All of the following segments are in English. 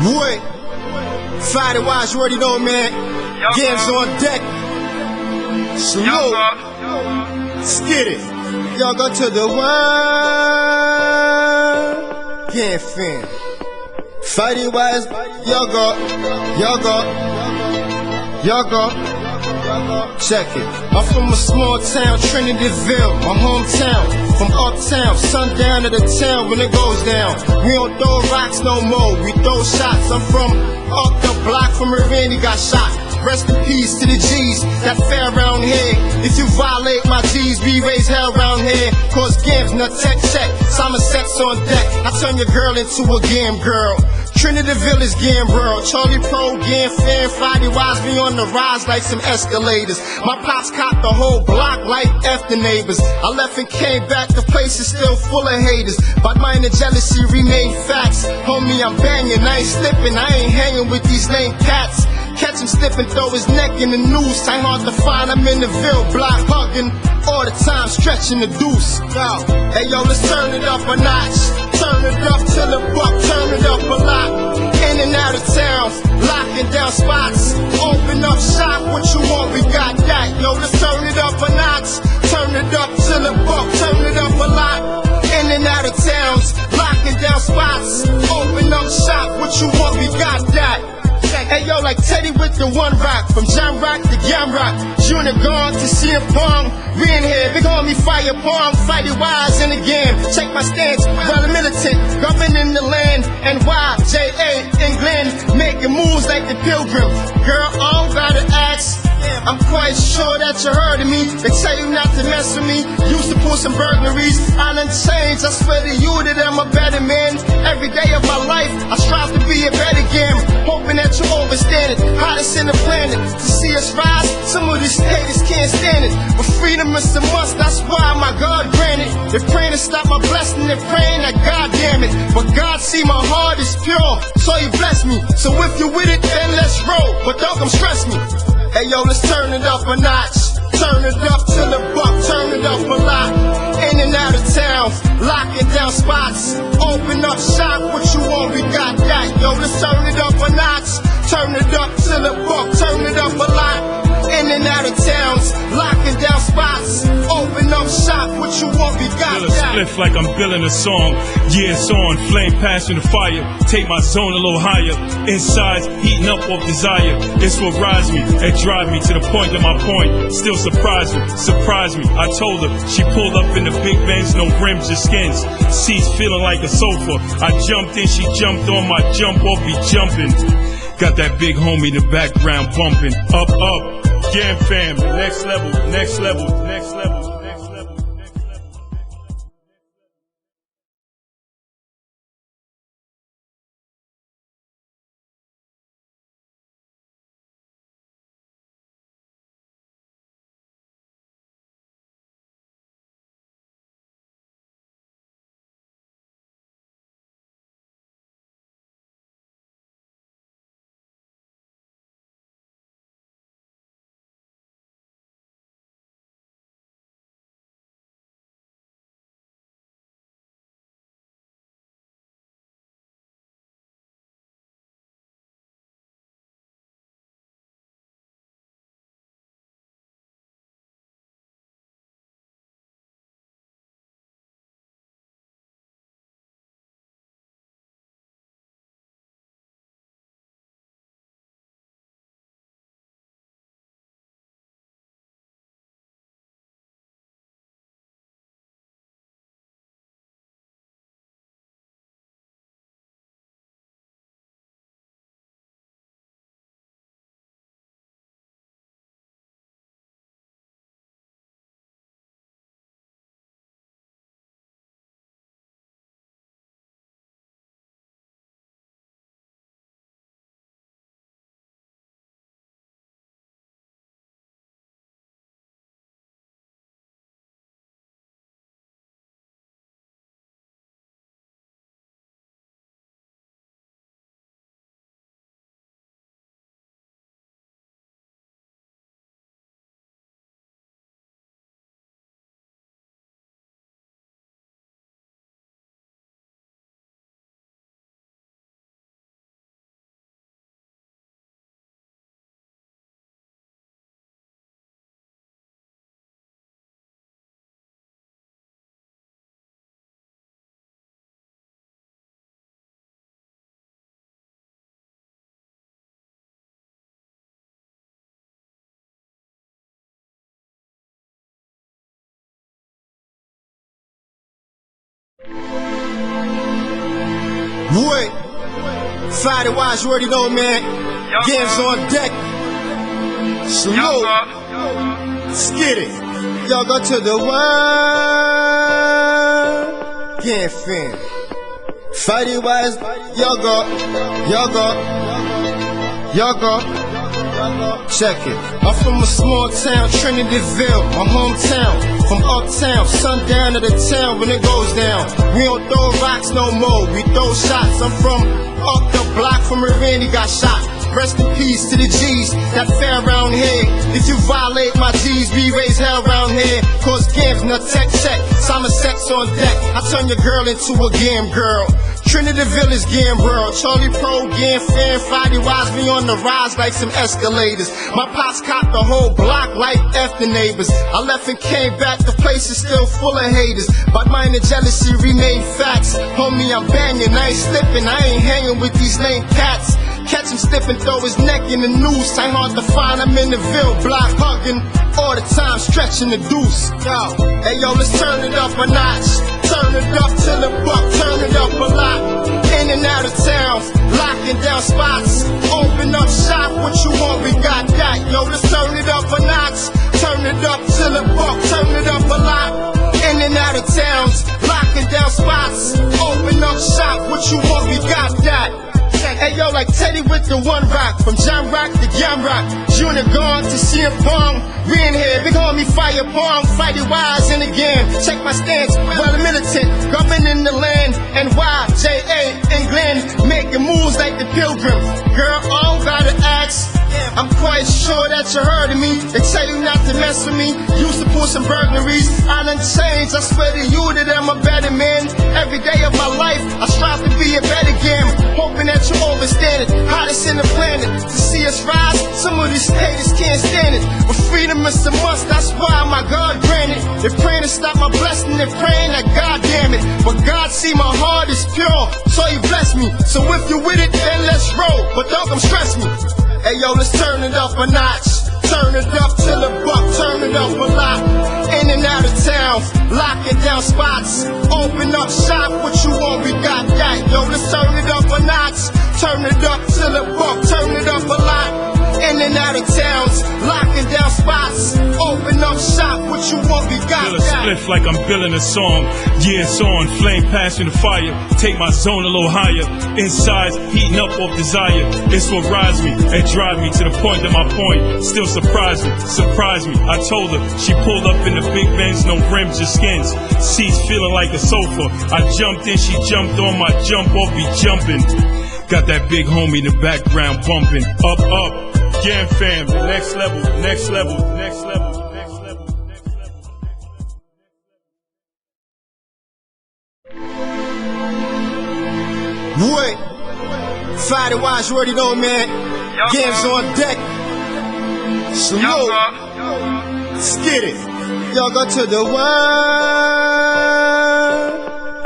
What? Friday Wise, you already know, man. Games on deck. Salute. Let's get it. Y'all go to the world. Game fan. Friday Wise, y'all go. Check it. I'm from a small town, Trinityville, my hometown. From uptown, sundown to the town when it goes down. We don't throw rocks no more, we throw shots. I'm from up the block from where Randy got shot. Rest in peace to the G's that fell around here. If you violate my G's, we raise hell around here. Cause games, nut tech check, Somerset's on deck. I turn your girl into a game girl. Trinityville is game world. Charlie Pro, game fan, Friday Wise, be on the rise like some escalators. My pops copped the whole block like F the neighbors. I left and came back, the place is still full of haters. But mine and jealousy remain facts. Homie, I'm banging, I ain't slipping, I ain't hanging with these lame cats. Catch him slipping, throw his neck in the noose. Ain't hard to find, I'm in the Ville block, hugging all the time, stretching the deuce. Yo, hey yo, let's turn it up a notch. Turn it up till the buck, turn it up a lot. In and out of towns, locking down spots. Open up shop, what you want, we got that. Yo, let's turn it up a notch. Turn it up till the buck, turn it up a lot. In and out of towns, locking down spots. Open up shop, what you want, we got that. Hey yo, like Teddy with the one rock. From John Rock to Yam Rock, Junior Gone to CM Pong. We in here, big homie Fire Pong. Friday Wise in the game. Check my stance, well militant, government in the land. NYJA, England, making moves like the Pilgrim. Girl, I don't gotta ask, I'm quite sure that you heard of me. They tell you not to mess with me. Used to pull some burglaries, I done changed. I swear to you that I'm a better man. Every day of my life, I strive to be a better game. Hoping that you understand it. Hottest in the planet. To see us rise, some of these haters can't stand it. But freedom is a must, that's why my God granted. They're praying to stop my blessing, they're praying that God damn it. But God see my heart is pure, so He bless me. So if you with it, then let's roll. But don't come stress me. Hey yo, let's turn it up a notch. Turn it up till the buck, turn it up a lot. In and out of towns, locking down spots. Open up shop, what you want, we got that. Yo, let's turn it up a notch. Turn it up till the buck, turn it up a lot. In and out of towns, locking down spots. Open up shop, what you want, we got Bill a that. spliff like I'm billing a song. Yeah, it's on, flame passion the fire. Take my zone a little higher. Insides heating up off desire. It's what rides me and drive me to the point of my point. Still surprise me. I told her, she pulled up in the big Benz, no rims or skins. Seats feeling like a sofa. I jumped in, she jumped on my jump off, be jumping. Got that big homie in the background bumping. Up, Gam fam, next level. What? Friday wise, you already know, man. Games on deck. Salute. Let's get it. Y'all go to the one. Game fan. Friday wise, y'all go. Check it. I'm from a small town, Trinityville, my hometown. From uptown, sundown to the town when it goes down. We don't throw rocks no more, we throw shots. I'm from up the block from where Randy got shot. Rest in peace to the G's that fell around here. If you violate my G's, we raise hell around here. Cause games, no tech check, Simon sex on deck. I turn your girl into a game girl. Trinityville is game world. Charlie Pro, game fan, Friday wise, we on the rise like some escalators. My pops copped the whole block like F the neighbors. I left and came back, the place is still full of haters. But mine and jealousy remain facts. Homie, I'm banging, I ain't slipping, I ain't hanging with these lame cats. Catch him slipping, throw his neck in the noose. Ain't hard to find him in the Ville block, hugging all the time, stretching the deuce. Yo, hey yo, let's turn it up a notch. Turn it up till the buck, turn it up a lot. In and out of town, locking down spots. Open up shop, what you want, we got that. Yo, let's turn it up a notch. Turn it up till the buck, turn it up a lot. In and out of towns, locking down spots. Open up shop, what you want, we got that. Hey yo, like Teddy with the one rock. From John Rock to Yam Rock, Junior gone to CM Pong. We in here, big homie Fire Pong. Friday wise in again. Check my stance, well militant. Government in the land, NYJA, England. Making moves like the pilgrim. Girl, I don't gotta ask. I'm quite sure that you heard of me. They tell you not to mess with me. Used to pull some burglaries. I done changed, I swear to you that I'm a better man. Every day of my life, I strive to be a better game. Hoping that you understand it. Hottest in the planet. To see us rise, some of these haters can't stand it. But freedom is a must, that's why my God granted. They're praying to stop my blessing, they're praying that God damn it. But God see my heart is pure, so He bless me. So if you with it, then let's roll. But don't come stress me. Hey yo, let's turn it up a notch. Turn it up till the buck, turn it up a lot. In and out of town, locking down spots. Open up shop, what you want, we got that. Yo, let's turn it up a notch. Turn it up till the buck, turn it up a lot. In and out of towns, locking down spots. Open up shop, what you want, we got Bill a that. spliff like I'm billing a song. Yeah, it's on, flame, passion, the fire. Take my zone a little higher. Inside, heating up off desire. It's what rides me and drive me to the point that my point still surprise me. I told her, she pulled up in the big Benz, no rims or skins. Seats feeling like a sofa. I jumped in, she jumped on my jump off, be jumping. Got that big homie in the background bumping. Up, Gam fam, the next level, next level, next level, next level, next level. What? Friday wise, you already know, man. Games on deck. Salute. Let's get it. Y'all go to the one.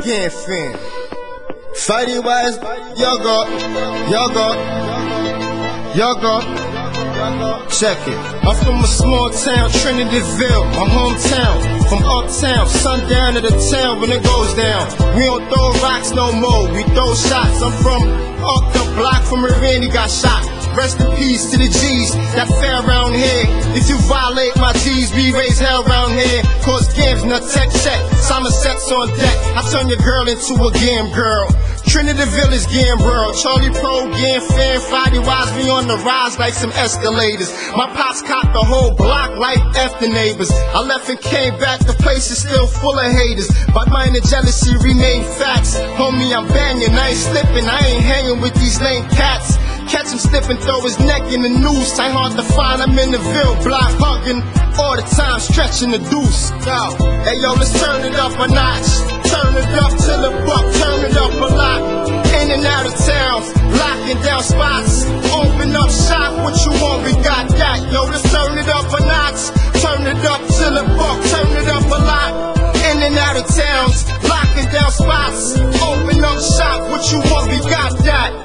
Game fan. Friday wise, y'all go. Check it. I'm from a small town, Trinityville, my hometown. From uptown, sundown to the town when it goes down. We don't throw rocks no more, we throw shots. I'm from up the block from where Randy got shot. Rest in peace to the G's that fell around here. If you violate my G's, we raise hell around here. Cause games, no tech check, Simon sex on deck. I turn your girl into a game girl. Trinityville is game world. Charlie Pro, game fan, Friday wise, we on the rise like some escalators. My pops copped the whole block like F the neighbors. I left and came back, the place is still full of haters. But mine and jealousy remain facts. Homie, I'm banging, I ain't slipping, I ain't hanging with these lame cats. Catch him slipping, throw his neck in the noose. Ain't hard to find him in the Ville block, hugging all the time, stretching the deuce. Yo, hey yo, let's turn it up a notch. Turn it up till the buck, turn it up a lot. In and out of town, locking down spots. Open up shop, what you want, we got that. Yo, let's turn it up a notch. Turn it up till the buck, turn it up a lot. In and out of towns, locking down spots. Open up shop, what you want, we got that.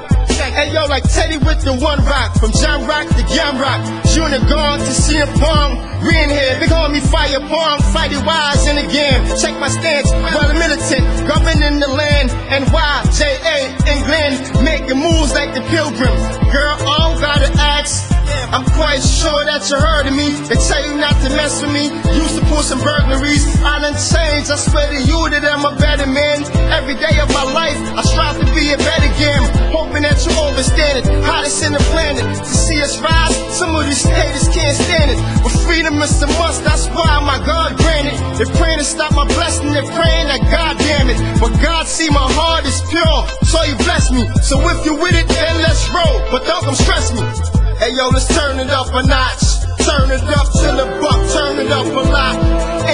Hey yo, Yo, like Teddy with the one rock, from John Rock to Young Rock, Junior Gong to CM Pong. We in here, big homie Fire Pong, fighting wise in the game. Check my stance, well militant, governing the land. And why J.A. England making moves like the Pilgrims. Girl, I don't gotta ask. I'm quite sure that you heard of me. They tell you not to mess with me. Used to pull some burglaries. I done changed. I swear to you that I'm a better man. Every day of my life, I strive to be a better game. Hoping that you understand it. Hottest in the planet. To see us rise, some of these haters can't stand it. But freedom is a must. That's why my God granted. They're praying to stop my blessing. They're praying that God damn it. But God see my heart is pure, so He bless me. So if you with it, then let's roll. But don't come stress me. Hey yo, let's turn it up a notch. Turn it up to the buck, turn it up a lot.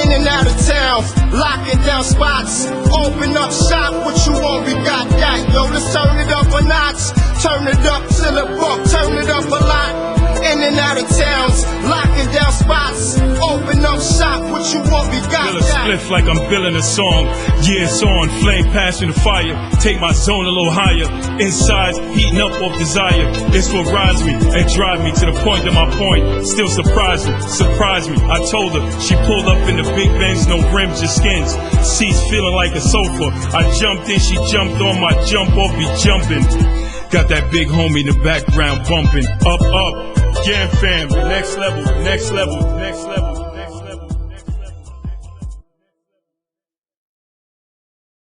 In and out of town, locking down spots. Open up shop, what you want, we got that. Yo, let's turn it up a notch. Turn it up to the buck, turn it up a lot. In and out of towns, locking down spots. Open up shop, what you want, we got Bill a that. spliff like I'm billing a song. Yeah, it's on, flame, passion, and fire. Take my zone a little higher. Inside, heating up off desire. It's what rides me and drive me to the point of my point. Still surprise me. I told her, she pulled up in the big Benz, no rims, just skins. Seats feeling like a sofa. I jumped in, she jumped on my jump off, be jumping. Got that big homie in the background bumping. Up, up, Gam fam, next level, next level, next level.